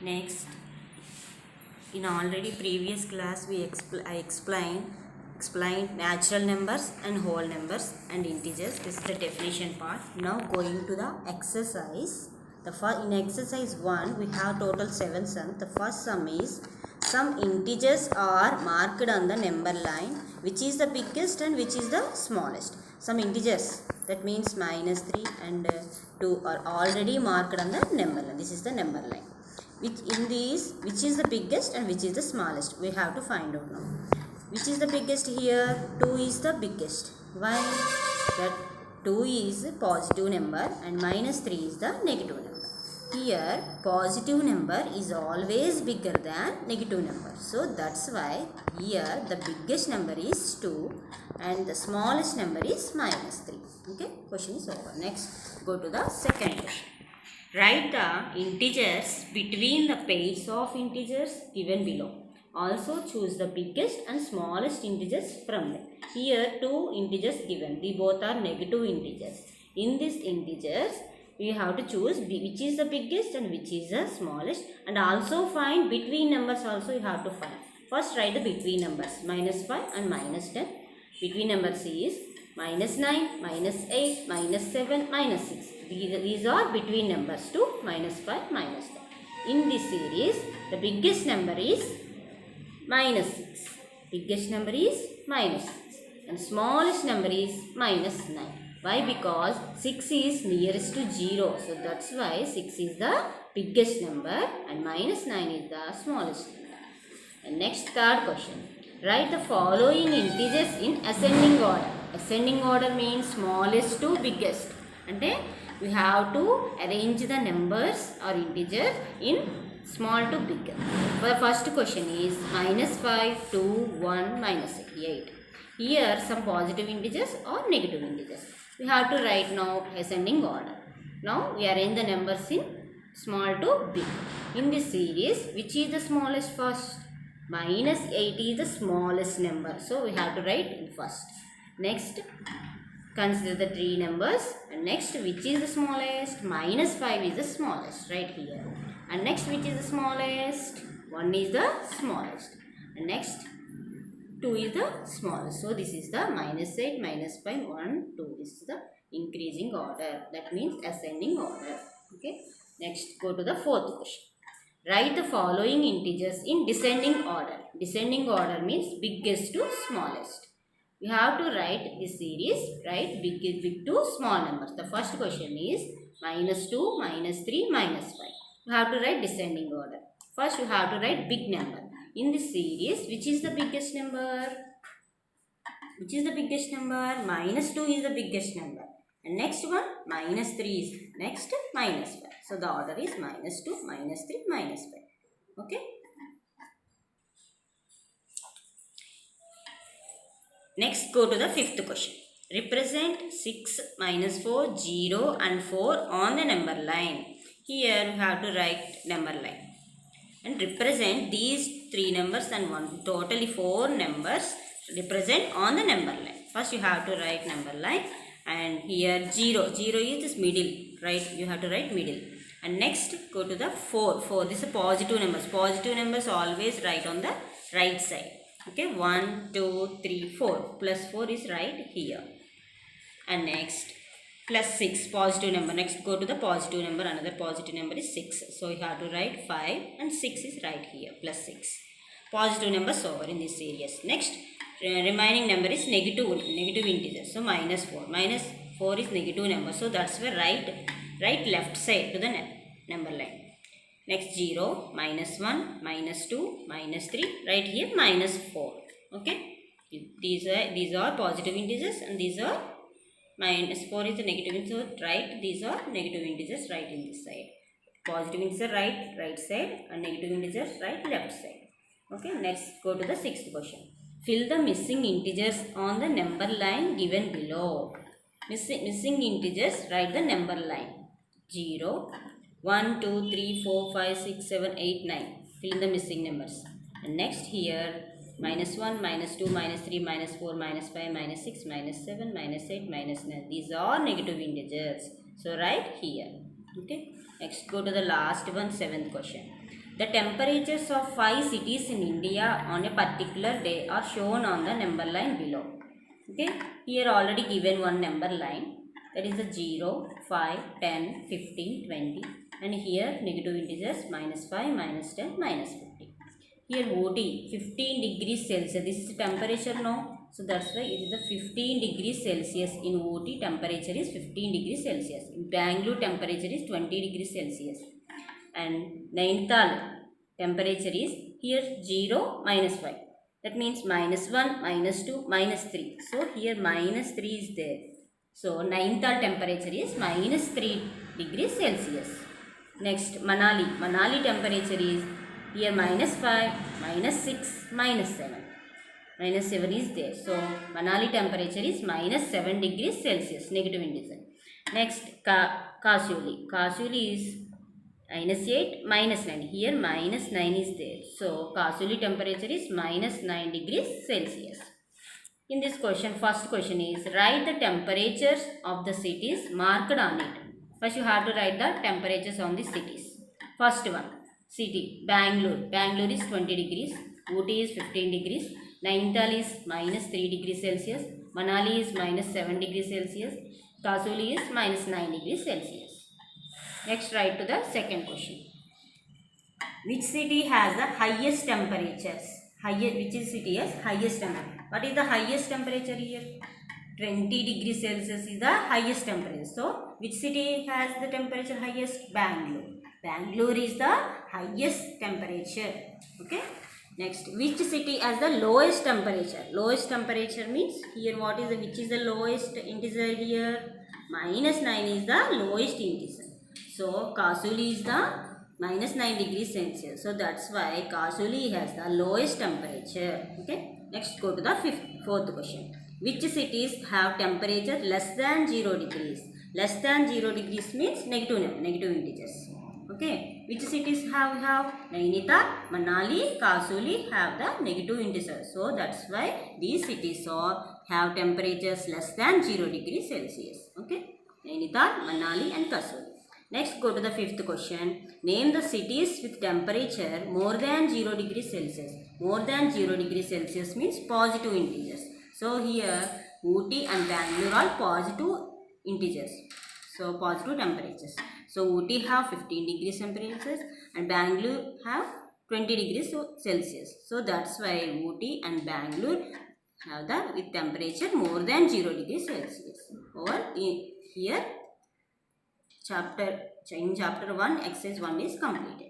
Next, in already previous class I explained natural numbers and whole numbers and integers. This is the definition part. Now going to the exercise. In exercise 1 we have total 7 sums. The first sum is some integers are marked on the number line, which is the biggest and which is the smallest. Some integers, that means minus 3 and 2 are already marked on the number line. This is the number line. Which is the biggest and which is the smallest, we have to find out now. Which is the biggest here? 2 is the biggest. Why? That 2 is a positive number and minus 3 is the negative number. Here positive number is always bigger than negative number. So that's why here the biggest number is 2 and the smallest number is minus 3. Okay, question is over. Next, go to the second question. Write the integers between the pairs of integers given below. Also choose the biggest and smallest integers from them. Here two integers given. They both are negative integers. In these integers, we have to choose which is the biggest and which is the smallest. And also find between numbers also you have to find. First write the between numbers. Minus 5 and minus 10. Between numbers is minus 9, minus 8, minus 7, minus 6. These are between numbers to minus 5, minus 10. In this series, the biggest number is minus 6. Biggest number is minus 6. And smallest number is minus 9. Why? Because 6 is nearest to 0. So that's why 6 is the biggest number and minus 9 is the smallest number. And next, third question. Write the following integers in ascending order. Ascending order means smallest to biggest. And then we have to arrange the numbers or integers in small to big. The first question is minus 5, 2, 1, minus 8. Here some positive integers or negative integers. We have to write now ascending order. Now we arrange the numbers in small to big. In this series, which is the smallest first? Minus 8 is the smallest number. So we have to write in first. Next, consider the three numbers. And next, which is the smallest? Minus 5 is the smallest, right here. And next, which is the smallest? 1 is the smallest. And next, 2 is the smallest. So this is the minus 8, minus 5, 1, 2. This is the increasing order. That means ascending order. Okay. Next, go to the fourth question. Write the following integers in descending order. Descending order means biggest to smallest. We have to write this series, right? Big to small numbers. The first question is minus 2, minus 3, minus 5. You have to write descending order. First you have to write big number. In this series, which is the biggest number? Which is the biggest number? Minus 2 is the biggest number. And next one, minus 3 is next, minus 5. So the order is minus 2, minus 3, minus 5. Okay. Next, go to the fifth question. Represent 6, minus 4, 0 and 4 on the number line. Here we have to write number line. And represent these three numbers and one, totally 4 numbers represent on the number line. First you have to write number line. And here 0. 0 is this middle, right? You have to write middle. And next, go to the 4. 4, this is positive numbers. Positive numbers always write on the right side. Okay, 1, 2, 3, 4. Plus 4 is right here. And next, plus 6, positive number. Next, go to the positive number. Another positive number is 6. So you have to write 5 and 6 is right here, plus 6. Positive numbers over in this series. Next, remaining number is negative integer. So minus 4. Minus 4 is negative number. So that's why right left side to the number line. Next 0, minus 1, minus 2, minus 3. Right here minus 4. Okay. These are positive integers and these are minus 4 is the negative integer. So right, these are negative integers right in this side. Positive integer right side and negative integers right left side. Okay. Next, go to the sixth question. Fill the missing integers on the number line given below. Missing integers, write the number line. 0, 1, 2, 3, 4, 5, 6, 7, 8, 9. Fill in the missing numbers. And next here, minus 1, minus 2, minus 3, minus 4, minus 5, minus 6, minus 7, minus 8, minus 9. These are negative integers. So write here. Okay. Next, go to the last one, seventh question. The temperatures of 5 cities in India on a particular day are shown on the number line below. Okay, here already given one number line, that is the 0, 5, 10, 15, 20, and here negative integers -5, -10, -50. Here OT 15 degrees Celsius, this is temperature now, so that's why it is the 15 degrees Celsius. In OT temperature is 15 degrees Celsius. In Bangalore temperature is 20 degrees Celsius. And Nainital temperature is here 0, -5. That means -1, -2, -3. So here -3 is there. So Nainital temperature is -3 degrees Celsius. Next Manali. Manali temperature is here -5, -6, -7. -7 is there. So Manali temperature is -7 degrees Celsius. Negative integer. Next Kasuli. Kasuli is -8, -9. Here -9 is there. So Kasuli temperature is -9 degrees Celsius. In this question, first question is write the temperatures of the cities marked on it. First you have to write the temperatures on the cities. First one, city Bangalore. Bangalore is 20 degrees. Ooty is 15 degrees. Nainital is -3 degrees Celsius. Manali is -7 degrees Celsius. Kasuli is -9 degrees Celsius. Next, write to the second question. Which city has the highest temperatures? Which city has highest temperature? What is the highest temperature here? 20 degrees Celsius is the highest temperature. So, which city has the temperature highest? Bangalore. Bangalore is the highest temperature. Okay. Next, which city has the lowest temperature? Lowest temperature means here what is the, which is the lowest integer here? -9 is the lowest integer. So, Kasuli is the -9 degrees Celsius. So, that's why Kasuli has the lowest temperature. Okay. Next, go to the fourth question. Which cities have temperature less than 0 degrees? Less than 0 degrees means negative integers. Okay. Which cities have Nainital, Manali, Kasuli have the negative integers. So, that's why these cities all have temperatures less than 0 degrees Celsius. Okay. Nainital, Manali and Kasuli. Next, go to the fifth question. Name the cities with temperature more than 0 degrees Celsius. More than 0 degrees Celsius means positive integers. So, here Ooty and Bangalore are positive integers. So, positive temperatures. So, Ooty have 15 degrees temperatures and Bangalore have 20 degrees Celsius. So, that's why Ooty and Bangalore have the with temperature more than 0 degrees Celsius. Over here. In chapter 1, exercise 1 is completed.